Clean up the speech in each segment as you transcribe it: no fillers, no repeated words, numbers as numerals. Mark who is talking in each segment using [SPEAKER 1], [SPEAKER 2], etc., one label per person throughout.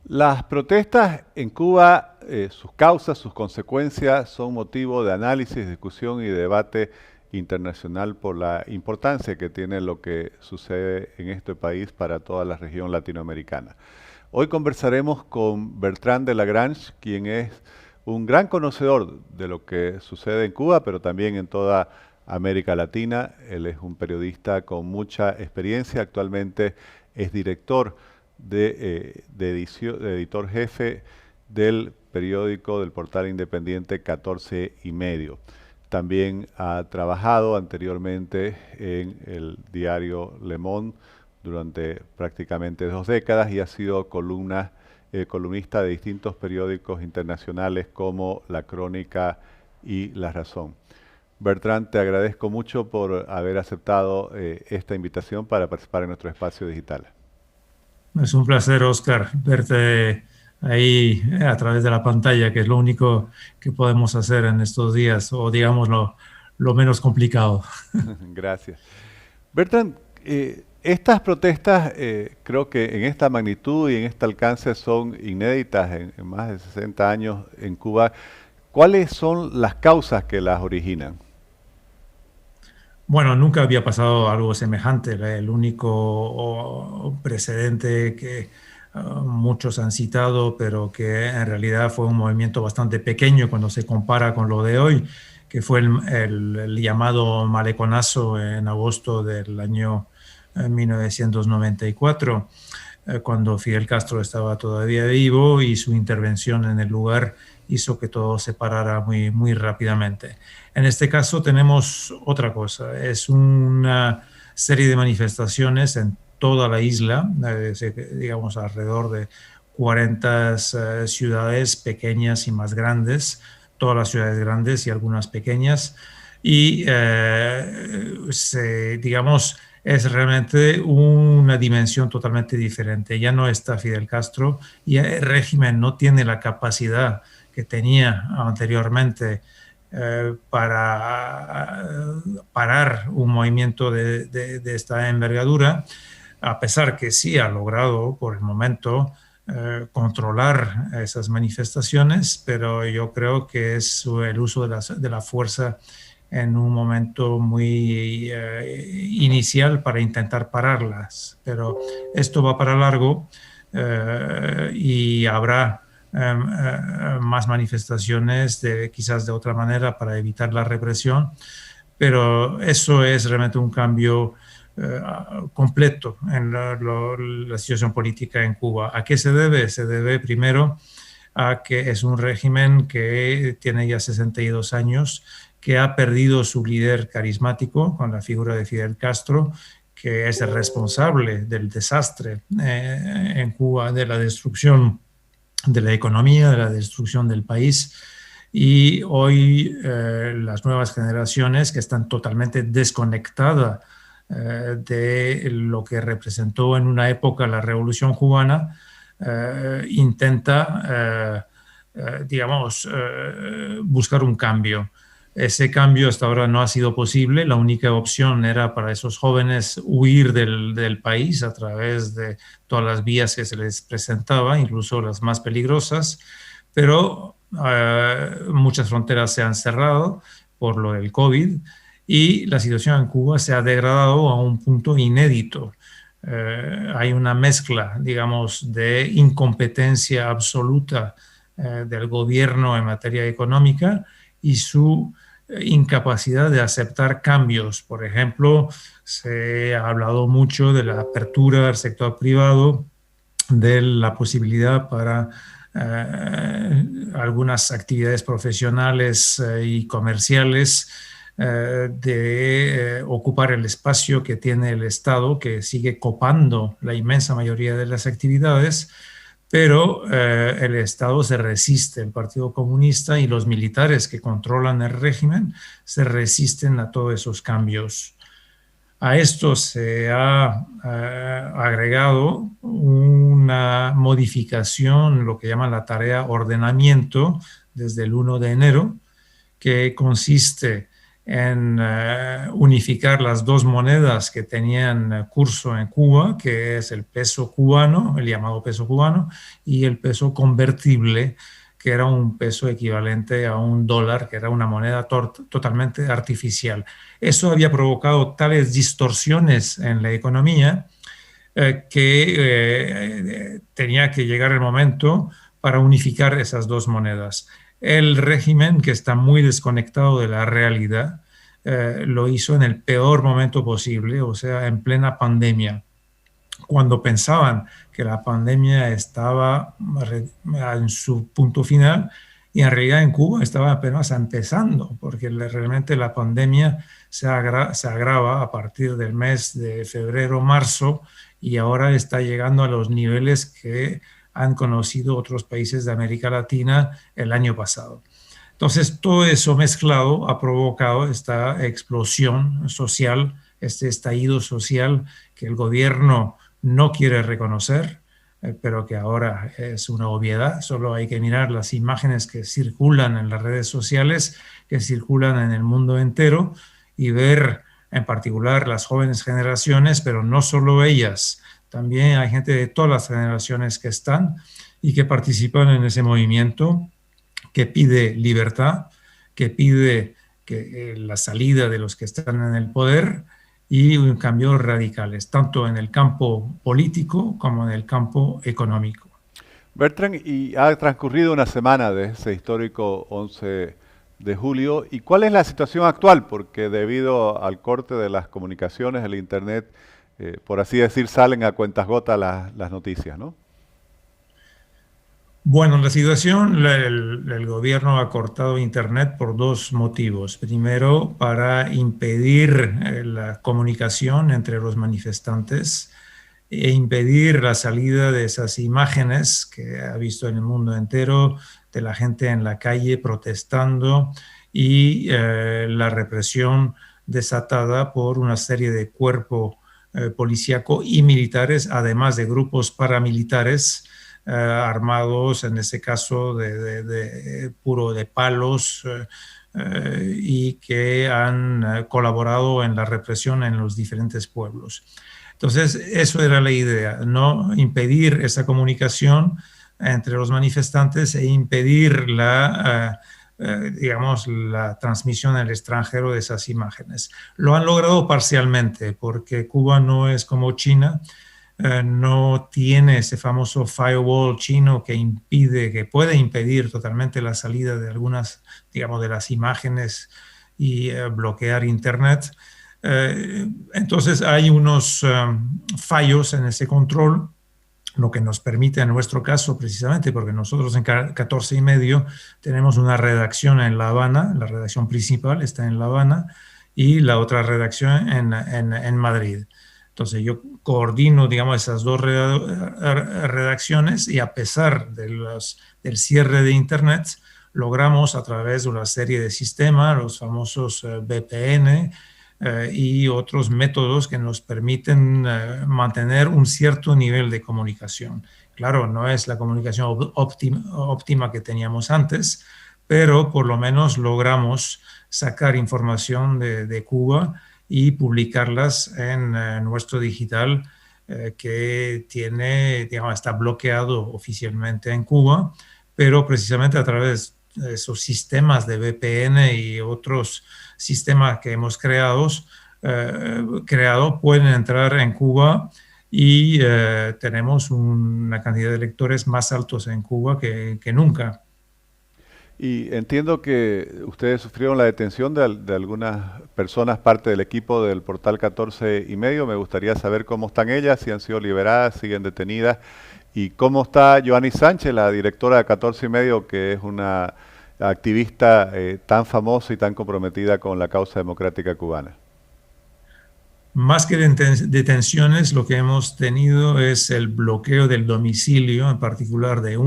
[SPEAKER 1] Las protestas en Cuba, sus causas, sus consecuencias son motivo de análisis, discusión y debate internacional por la importancia que tiene lo que sucede en este país para toda la región latinoamericana. Hoy conversaremos con Bertrand de Lagrange, quien es un gran conocedor de lo que sucede en Cuba, pero también en toda América Latina. Él es un periodista con mucha experiencia, actualmente es director de editor jefe del periódico del portal independiente 14 y medio. También ha trabajado anteriormente en el diario Le Monde durante prácticamente 2 décadas y ha sido columnista de distintos periódicos internacionales como La Crónica y La Razón. Bertrand, te agradezco mucho por haber aceptado esta invitación para participar en nuestro espacio digital.
[SPEAKER 2] Es un placer, Oscar, verte ahí a través de la pantalla, que es lo único que podemos hacer en estos días, o digamos lo menos complicado.
[SPEAKER 1] Gracias. Bertrand, estas protestas creo que en esta magnitud y en este alcance son inéditas en más de 60 años en Cuba. ¿Cuáles son las causas que las originan?
[SPEAKER 2] Bueno, nunca había pasado algo semejante. El único precedente que muchos han citado, pero que en realidad fue un movimiento bastante pequeño cuando se compara con lo de hoy, que fue el llamado maleconazo en agosto del año 1994, cuando Fidel Castro estaba todavía vivo y su intervención en el lugar hizo que todo se parara muy, muy rápidamente. En este caso tenemos otra cosa, es una serie de manifestaciones en toda la isla, digamos alrededor de 40 ciudades pequeñas y más grandes, todas las ciudades grandes y algunas pequeñas, y digamos, es realmente una dimensión totalmente diferente. Ya no está Fidel Castro y el régimen no tiene la capacidad que tenía anteriormente para parar un movimiento de esta envergadura, a pesar que sí ha logrado por el momento controlar esas manifestaciones, pero yo creo que es el uso de la fuerza en un momento muy inicial para intentar pararlas. Pero esto va para largo y habrá más manifestaciones quizás de otra manera para evitar la represión, pero eso es realmente un cambio completo en la situación política en Cuba. ¿A qué se debe? Se debe primero a que es un régimen que tiene ya 62 años, que ha perdido su líder carismático con la figura de Fidel Castro, que es el responsable del desastre en Cuba, de la destrucción de la economía, de la destrucción del país. Y hoy las nuevas generaciones que están totalmente desconectadas de lo que representó en una época la Revolución Cubana, intenta, digamos, buscar un cambio. Ese cambio hasta ahora no ha sido posible. La única opción era para esos jóvenes huir del país a través de todas las vías que se les presentaba, incluso las más peligrosas, pero muchas fronteras se han cerrado por lo del COVID y la situación en Cuba se ha degradado a un punto inédito. Hay una mezcla, digamos, de incompetencia absoluta del gobierno en materia económica y su incapacidad de aceptar cambios. Por ejemplo, se ha hablado mucho de la apertura del sector privado, de la posibilidad para algunas actividades profesionales y comerciales de ocupar el espacio que tiene el Estado, que sigue copando la inmensa mayoría de las actividades, pero el Estado se resiste, el Partido Comunista y los militares que controlan el régimen se resisten a todos esos cambios. A esto se ha agregado una modificación, lo que llaman la tarea ordenamiento, desde el 1 de enero, que consiste en unificar las dos monedas que tenían curso en Cuba, que es el peso cubano, el llamado peso cubano, y el peso convertible, que era un peso equivalente a un dólar, que era una moneda totalmente artificial. Eso había provocado tales distorsiones en la economía que tenía que llegar el momento para unificar esas dos monedas. El régimen, que está muy desconectado de la realidad, lo hizo en el peor momento posible, o sea, en plena pandemia, cuando pensaban que la pandemia estaba en su punto final y en realidad en Cuba estaba apenas empezando, porque realmente la pandemia se agrava a partir del mes de febrero-marzo y ahora está llegando a los niveles que han conocido otros países de América Latina el año pasado. Entonces, todo eso mezclado ha provocado esta explosión social, este estallido social que el gobierno no quiere reconocer, pero que ahora es una obviedad. Solo hay que mirar las imágenes que circulan en las redes sociales, que circulan en el mundo entero, y ver en particular las jóvenes generaciones, pero no solo ellas. También hay gente de todas las generaciones que están y que participan en ese movimiento, que pide libertad, que pide que la salida de los que están en el poder y un cambio radicales, tanto en el campo político como en el campo económico.
[SPEAKER 1] Bertrand, y ha transcurrido una semana de ese histórico 11 de julio. ¿Y cuál es la situación actual? Porque debido al corte de las comunicaciones, el Internet, por así decir, salen a cuentagotas las noticias, ¿no?
[SPEAKER 2] Bueno, la situación, el gobierno ha cortado Internet por dos motivos. Primero, para impedir la comunicación entre los manifestantes e impedir la salida de esas imágenes que ha visto en el mundo entero de la gente en la calle protestando y la represión desatada por una serie de cuerpos policíaco y militares, además de grupos paramilitares armados, en este caso puro de palos, y que han colaborado en la represión en los diferentes pueblos. Entonces, eso era la idea, no impedir esa comunicación entre los manifestantes e impedir digamos, la transmisión al extranjero de esas imágenes. Lo han logrado parcialmente, porque Cuba no es como China, no tiene ese famoso firewall chino que puede impedir totalmente la salida de algunas, digamos, de las imágenes y bloquear Internet. Entonces hay unos fallos en ese control, lo que nos permite en nuestro caso, precisamente porque nosotros en 14 y medio tenemos una redacción en La Habana, la redacción principal está en La Habana y la otra redacción en Madrid. Entonces yo coordino, digamos, esas dos redacciones y a pesar del cierre de Internet, logramos a través de una serie de sistemas, los famosos VPN, y otros métodos que nos permiten mantener un cierto nivel de comunicación. Claro, no es la comunicación óptima que teníamos antes, pero por lo menos logramos sacar información de Cuba y publicarlas en nuestro digital que digamos, está bloqueado oficialmente en Cuba, pero precisamente a través de esos sistemas de VPN y otros sistemas que hemos creado pueden entrar en Cuba y tenemos una cantidad de lectores más altos en Cuba que nunca.
[SPEAKER 1] Y entiendo que ustedes sufrieron la detención de algunas personas, parte del equipo del portal 14 y medio. Me gustaría saber cómo están ellas, si han sido liberadas, siguen detenidas. Y cómo está Joanny Sánchez, la directora de 14 y medio, que es una activista tan famosa y tan comprometida con la causa democrática cubana.
[SPEAKER 2] Más que detenciones, lo que hemos tenido es el bloqueo del domicilio, en particular de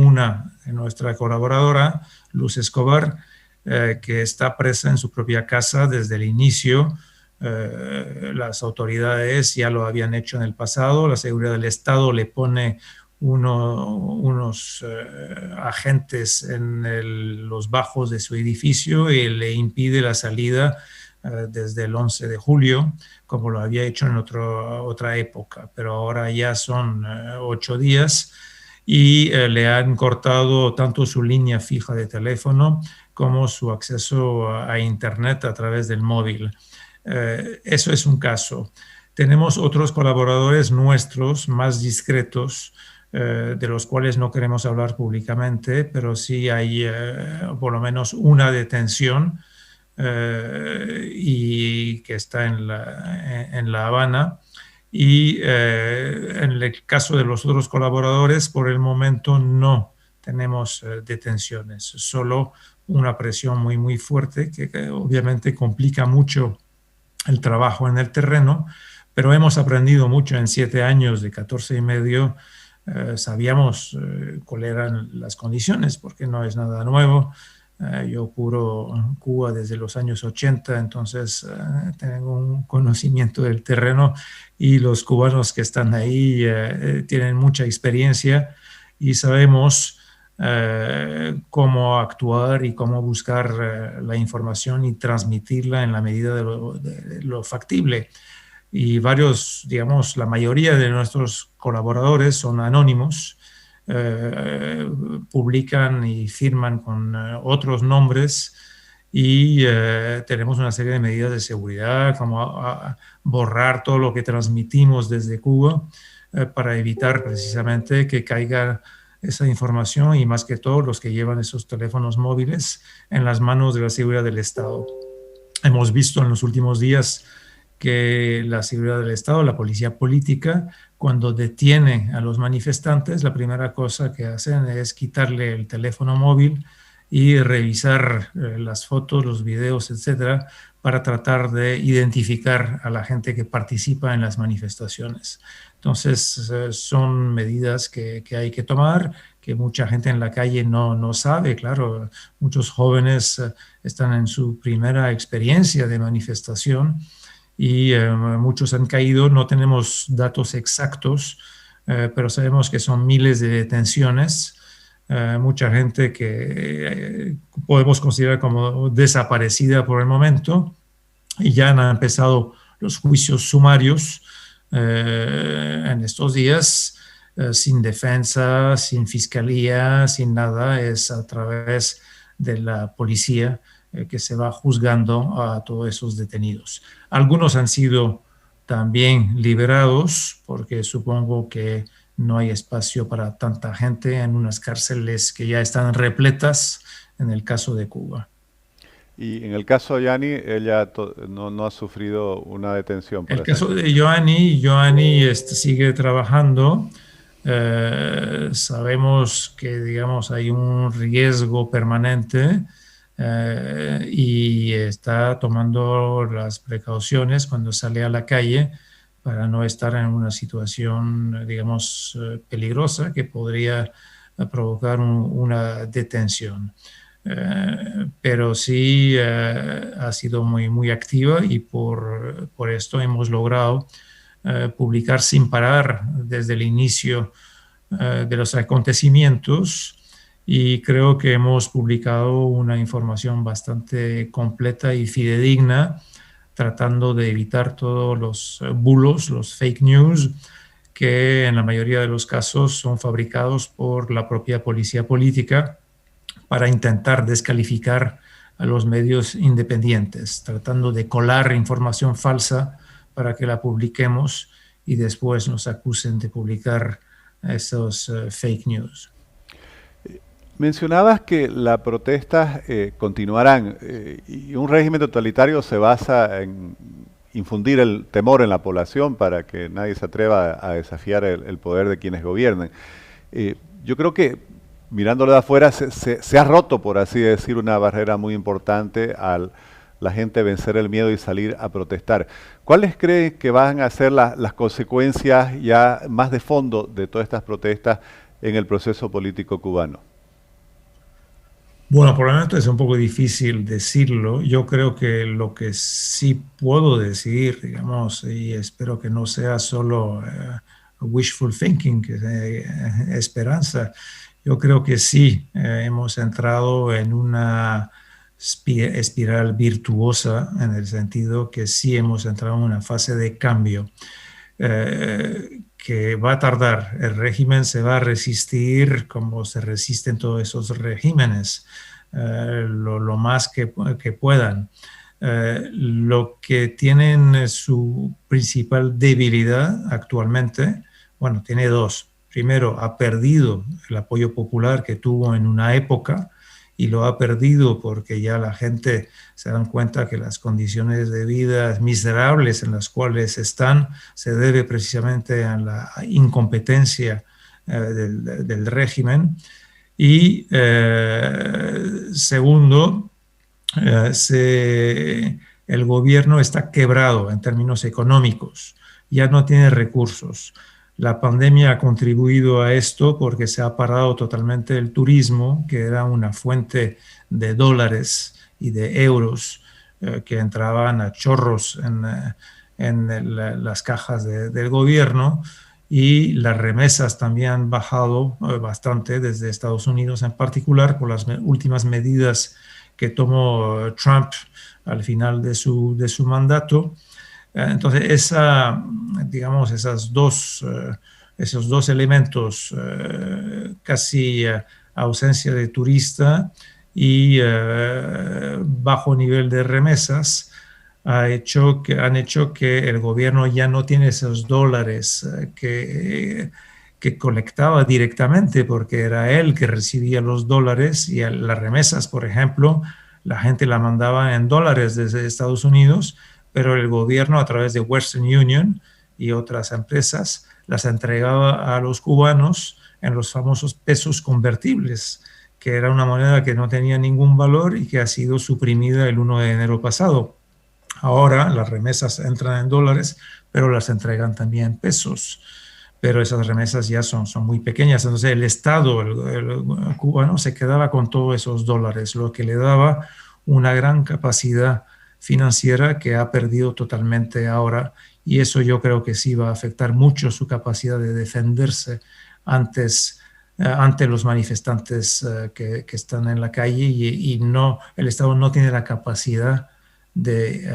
[SPEAKER 2] nuestra colaboradora, Luz Escobar, que está presa en su propia casa desde el inicio. Las autoridades ya lo habían hecho en el pasado, la seguridad del Estado le pone unos agentes en los bajos de su edificio y le impide la salida desde el 11 de julio, como lo había hecho en otra época, pero ahora ya son 8 días y le han cortado tanto su línea fija de teléfono como su acceso a Internet a través del móvil. Eso es un caso. Tenemos otros colaboradores nuestros más discretos, de los cuales no queremos hablar públicamente, pero sí hay por lo menos una detención y que está en La Habana. Y en el caso de los otros colaboradores, por el momento no tenemos detenciones, solo una presión muy, muy fuerte que obviamente complica mucho el trabajo en el terreno, pero hemos aprendido mucho en 7 años de 14 y medio. Sabíamos cuáles eran las condiciones, porque no es nada nuevo. Yo cubro Cuba desde los años 80, entonces tengo un conocimiento del terreno y los cubanos que están ahí tienen mucha experiencia y sabemos cómo actuar y cómo buscar la información y transmitirla en la medida de lo factible. Y varios, digamos, la mayoría de nuestros colaboradores son anónimos, publican y firman con otros nombres y tenemos una serie de medidas de seguridad, como a borrar todo lo que transmitimos desde Cuba para evitar precisamente que caiga esa información y más que todo los que llevan esos teléfonos móviles en las manos de la seguridad del Estado. Hemos visto en los últimos días que la seguridad del Estado, la policía política, cuando detiene a los manifestantes, la primera cosa que hacen es quitarle el teléfono móvil y revisar las fotos, los videos, etcétera, para tratar de identificar a la gente que participa en las manifestaciones. Entonces, son medidas que hay que tomar, que mucha gente en la calle no sabe. Claro, muchos jóvenes están en su primera experiencia de manifestación y muchos han caído. No tenemos datos exactos, pero sabemos que son miles de detenciones. Mucha gente que podemos considerar como desaparecida por el momento, y ya han empezado los juicios sumarios en estos días, sin defensa, sin fiscalía, sin nada. Es a través de la policía que se va juzgando a todos esos detenidos. Algunos han sido también liberados, porque supongo que no hay espacio para tanta gente en unas cárceles que ya están repletas, en el caso de Cuba.
[SPEAKER 1] Y en el caso de Yani, ella no ha sufrido una detención, por
[SPEAKER 2] El
[SPEAKER 1] así
[SPEAKER 2] caso
[SPEAKER 1] decirlo.
[SPEAKER 2] de Joanny sigue trabajando. Sabemos que, digamos, hay un riesgo permanente y está tomando las precauciones cuando sale a la calle para no estar en una situación, digamos, peligrosa que podría provocar una detención. Pero sí ha sido muy, muy activa y por esto hemos logrado publicar sin parar desde el inicio de los acontecimientos, y creo que hemos publicado una información bastante completa y fidedigna, tratando de evitar todos los bulos, los fake news, que en la mayoría de los casos son fabricados por la propia policía política para intentar descalificar a los medios independientes, tratando de colar información falsa para que la publiquemos y después nos acusen de publicar esos fake news.
[SPEAKER 1] Mencionabas que las protestas continuarán y un régimen totalitario se basa en infundir el temor en la población para que nadie se atreva a desafiar el poder de quienes gobiernen. Yo creo que mirándolo de afuera se ha roto, por así decir, una barrera muy importante al la gente vencer el miedo y salir a protestar. ¿Cuáles creen que van a ser las consecuencias ya más de fondo de todas estas protestas en el proceso político cubano?
[SPEAKER 2] Bueno, por el momento es un poco difícil decirlo. Yo creo que lo que sí puedo decir, digamos, y espero que no sea solo wishful thinking, que esperanza. Yo creo que sí, hemos entrado en una espiral virtuosa, en el sentido que sí hemos entrado en una fase de cambio que va a tardar. El régimen se va a resistir como se resisten todos esos regímenes, lo más que puedan. Lo que tienen su principal debilidad actualmente, bueno, tiene dos. Primero, ha perdido el apoyo popular que tuvo en una época, y lo ha perdido porque ya la gente se dan cuenta que las condiciones de vida miserables en las cuales están se debe precisamente a la incompetencia del régimen. Y segundo, el gobierno está quebrado en términos económicos, ya no tiene recursos. La pandemia ha contribuido a esto porque se ha parado totalmente el turismo, que era una fuente de dólares y de euros que entraban a chorros en las cajas del gobierno, y las remesas también han bajado bastante desde Estados Unidos, en particular por las últimas medidas que tomó Trump al final de su mandato. Entonces, esos dos elementos, casi ausencia de turista y bajo nivel de remesas, han hecho que el gobierno ya no tiene esos dólares que colectaba directamente, porque era él que recibía los dólares, y las remesas, por ejemplo, la gente la mandaba en dólares desde Estados Unidos, pero el gobierno, a través de Western Union y otras empresas, las entregaba a los cubanos en los famosos pesos convertibles, que era una moneda que no tenía ningún valor y que ha sido suprimida el 1 de enero pasado. Ahora las remesas entran en dólares, pero las entregan también en pesos. Pero esas remesas ya son muy pequeñas. Entonces el Estado, el cubano, se quedaba con todos esos dólares, lo que le daba una gran capacidad financiera que ha perdido totalmente ahora, y eso yo creo que sí va a afectar mucho su capacidad de defenderse ante los manifestantes que están en la calle, y el Estado no tiene la capacidad de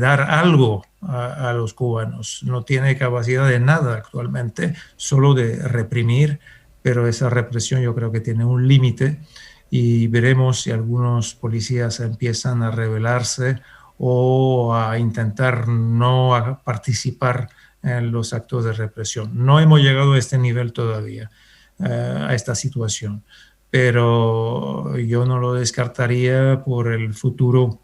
[SPEAKER 2] dar algo a los cubanos. No tiene capacidad de nada actualmente, solo de reprimir, pero esa represión yo creo que tiene un límite, y veremos si algunos policías empiezan a rebelarse o a intentar no participar en los actos de represión. No hemos llegado a este nivel todavía, a esta situación, pero yo no lo descartaría por el futuro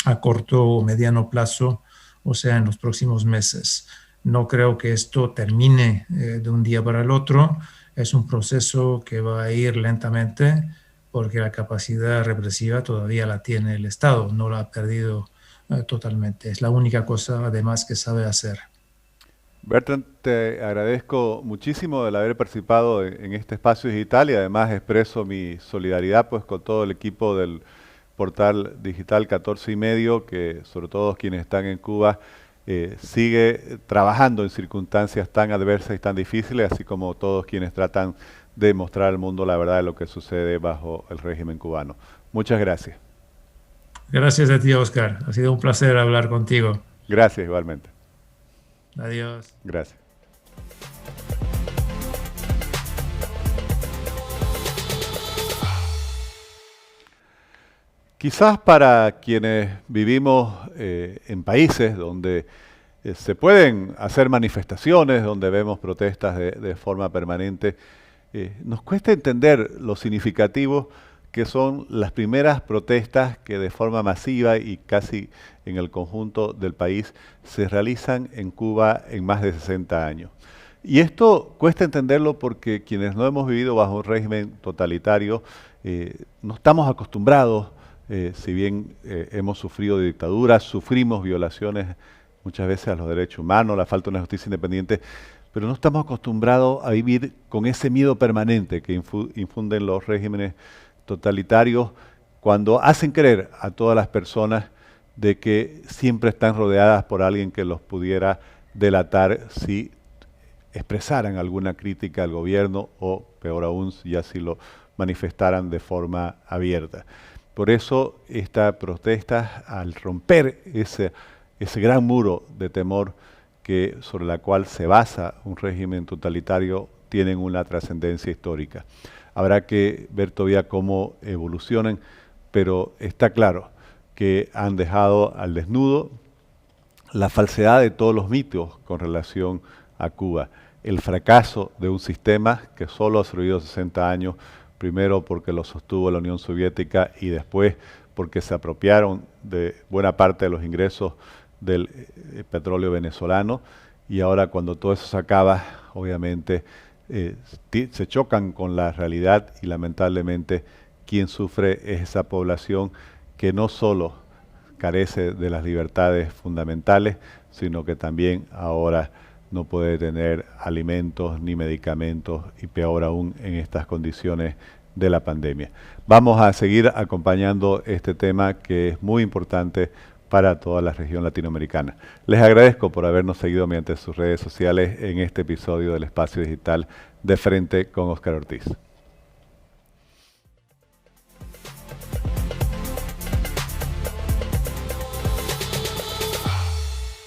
[SPEAKER 2] a corto o mediano plazo, o sea, en los próximos meses. No creo que esto termine de un día para el otro. Es un proceso que va a ir lentamente, porque la capacidad represiva todavía la tiene el Estado, no la ha perdido totalmente. Es la única cosa, además, que sabe hacer.
[SPEAKER 1] Bertrand, te agradezco muchísimo el haber participado en este espacio digital, y además expreso mi solidaridad pues con todo el equipo del portal digital 14 y medio, que sobre todo quienes están en Cuba sigue trabajando en circunstancias tan adversas y tan difíciles, así como todos quienes tratan de mostrar al mundo la verdad de lo que sucede bajo el régimen cubano. Muchas gracias.
[SPEAKER 2] Gracias a ti, Oscar. Ha sido un placer hablar contigo.
[SPEAKER 1] Gracias igualmente.
[SPEAKER 2] Adiós.
[SPEAKER 1] Gracias. Quizás para quienes vivimos en países donde se pueden hacer manifestaciones, donde vemos protestas de forma permanente, nos cuesta entender lo significativo que son las primeras protestas que de forma masiva y casi en el conjunto del país se realizan en Cuba en más de 60 años. Y esto cuesta entenderlo porque quienes no hemos vivido bajo un régimen totalitario no estamos acostumbrados. Si bien hemos sufrido dictaduras, sufrimos violaciones muchas veces a los derechos humanos, la falta de una justicia independiente, pero no estamos acostumbrados a vivir con ese miedo permanente que infunden los regímenes totalitarios cuando hacen creer a todas las personas de que siempre están rodeadas por alguien que los pudiera delatar si expresaran alguna crítica al gobierno, o peor aún, si así lo manifestaran de forma abierta. por eso esta protesta, al romper ese gran muro de temor sobre la cual se basa un régimen totalitario, tienen una trascendencia histórica. Habrá que ver todavía cómo evolucionan, pero está claro que han dejado al desnudo la falsedad de todos los mitos con relación a Cuba, el fracaso de un sistema que solo ha sobrevivido 60 años, primero porque lo sostuvo la Unión Soviética y después porque se apropiaron de buena parte de los ingresos del petróleo venezolano, y ahora cuando todo eso se acaba, obviamente se chocan con la realidad y lamentablemente quien sufre es esa población que no solo carece de las libertades fundamentales, sino que también ahora no puede tener alimentos ni medicamentos, y peor aún en estas condiciones de la pandemia. Vamos a seguir acompañando este tema que es muy importante para toda la región latinoamericana. Les agradezco por habernos seguido mediante sus redes sociales en este episodio del Espacio Digital de Frente con Óscar Ortiz.